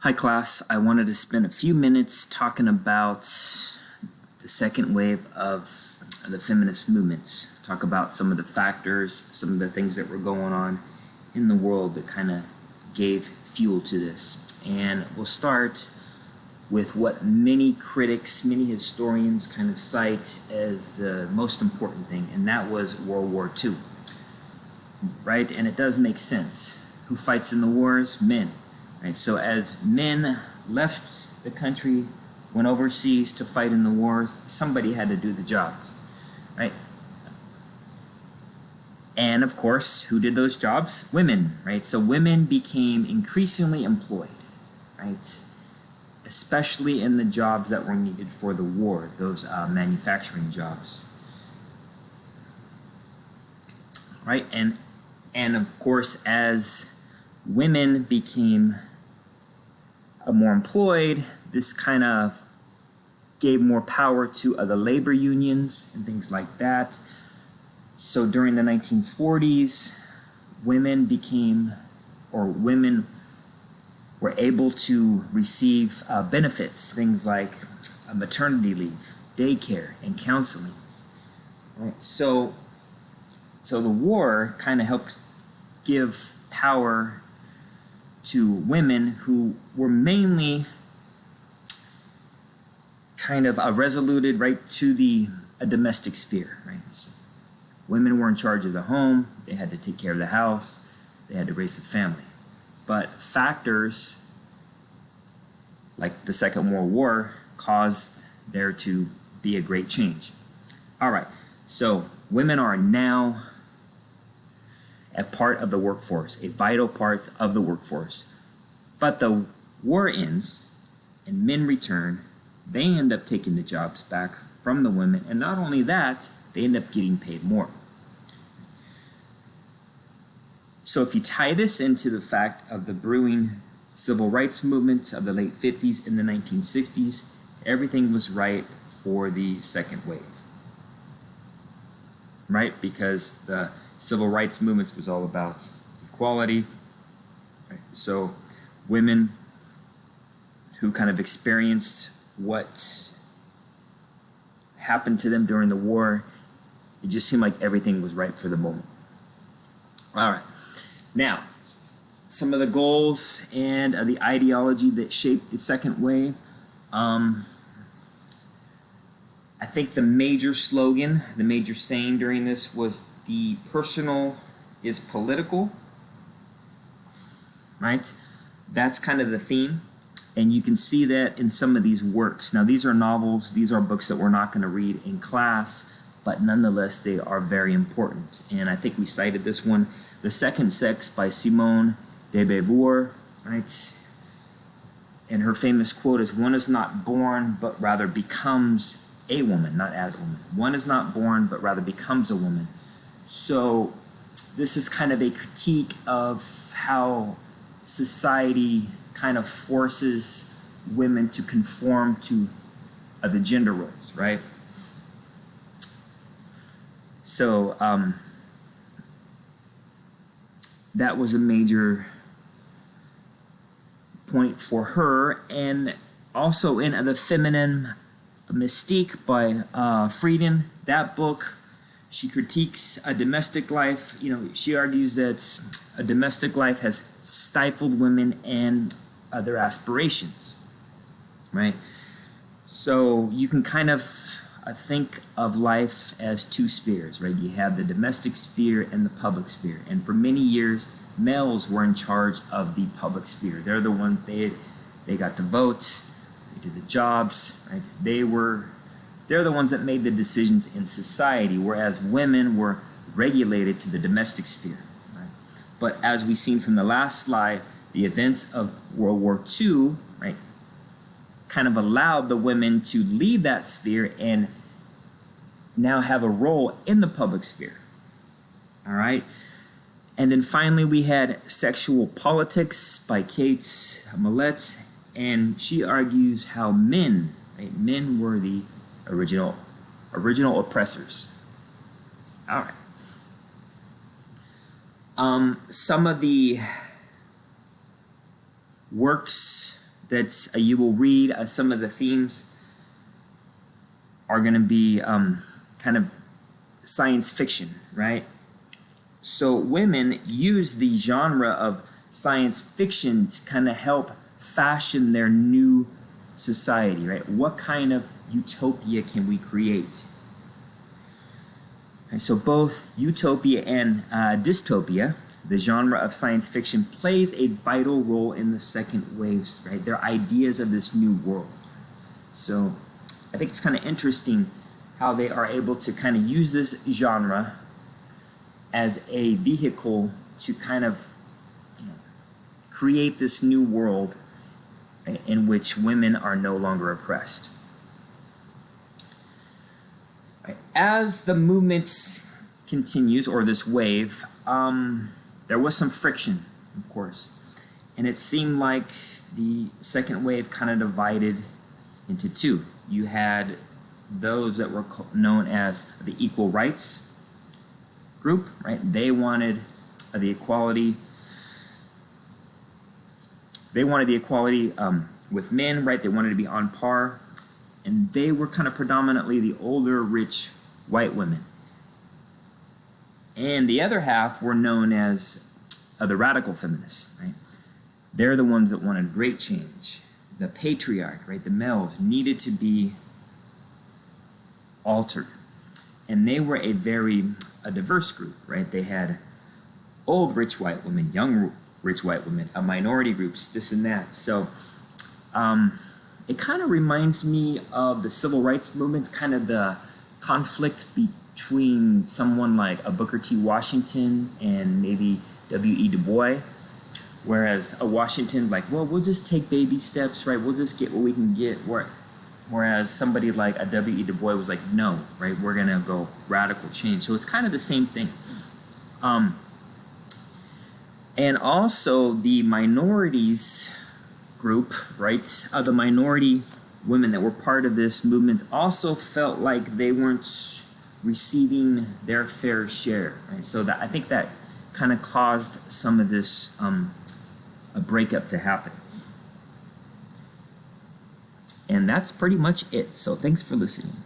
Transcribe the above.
Hi class, I wanted to spend a few minutes talking about the second wave of the feminist movement. Talk about some of the factors, some of the things that were going on in the world that kind of gave fuel to this. And we'll start with what many critics, many historians kind of cite as the most important thing, and that was World War II. Right? And it does make sense. Who fights in the wars? Men. Right, so as men left the country, went overseas to fight in the wars, somebody had to do the jobs, right? And of course, who did those jobs? Women, right? So women became increasingly employed, right? Especially in the jobs that were needed for the war, those manufacturing jobs, right? And of course, as women became more employed, this kind of gave more power to the labor unions and things like that. So during the 1940s, women were able to receive benefits, things like maternity leave, daycare, and counseling. Right? So the war kind of helped give power to women who were mainly kind of resoluted right to the domestic sphere, right? So women were in charge of the home, they had to take care of the house, they had to raise the family. But factors like the Second World War caused there to be a great change. All right, so women are now a part of the workforce, a vital part of the workforce. But the war ends and men return. They end up taking the jobs back from the women. And not only that, they end up getting paid more. So if you tie this into the fact of the brewing civil rights movement of the late 50s and the 1960s, everything was right for the second wave. Right? Because the civil rights movement was all about equality. Right? So women who kind of experienced what happened to them during the war, it just seemed like everything was right for the moment. All right. Now, some of the goals and the ideology that shaped the second wave. I think the major slogan, the major saying during this was the personal is political, right? That's kind of the theme, and you can see that in some of these works. Now, these are novels, these are books that we're not going to read in class, but nonetheless, they are very important. And I think we cited this one, The Second Sex by Simone de Beauvoir, right? And her famous quote is, "One is not born, but rather becomes a woman, not as a woman. One is not born, but rather becomes a woman." So this is kind of a critique of how society kind of forces women to conform to the gender roles, right? So that was a major point for her. And also in The Feminine Mystique by Frieden, that book, she critiques a domestic life. She argues that a domestic life has stifled women and their aspirations, right? So you can kind of think of life as two spheres, right? You have the domestic sphere and the public sphere. And for many years, males were in charge of the public sphere. They're the ones, they got to vote, they did the jobs, right? They're the ones that made the decisions in society, whereas women were regulated to the domestic sphere. Right? But as we've seen from the last slide, the events of World War II, right, kind of allowed the women to leave that sphere and now have a role in the public sphere. All right? And then finally, we had Sexual Politics by Kate Millett, and she argues how men were the original oppressors. All right. Some of the works that you will read. Some of the themes are going to be kind of science fiction, right? So women use the genre of science fiction to kind of help fashion their new society, right? What kind of utopia can we create? Okay, so both utopia and dystopia, the genre of science fiction, plays a vital role in the second waves, right? Their ideas of this new world. So I think it's kind of interesting how they are able to kind of use this genre as a vehicle to kind of, create this new world, right, in which women are no longer oppressed. Right. As the movement continues, or this wave, there was some friction, of course, and it seemed like the second wave kind of divided into two. You had those that were known as the equal rights group, right? They wanted the equality. They wanted the equality with men, right? They wanted to be on par, and they were kind of predominantly the older, rich white women. And the other half were known as the radical feminists, right? They're the ones that wanted great change. The patriarch, right? The males needed to be altered, and they were a very diverse group, right? They had old rich white women, young rich white women, minority groups, this and that. So it kind of reminds me of the civil rights movement, kind of the conflict between someone like a Booker T. Washington and maybe W.E. Du Bois, whereas a Washington, like, well, we'll just take baby steps, right? We'll just get what we can get. Whereas somebody like a W.E. Du Bois was like, no, right? We're going to go radical change. So it's kind of the same thing. And also the minorities group, right? The minority women that were part of this movement also felt like they weren't receiving their fair share, right? So I think that kind of caused some of this a breakup to happen. And that's pretty much it. So thanks for listening.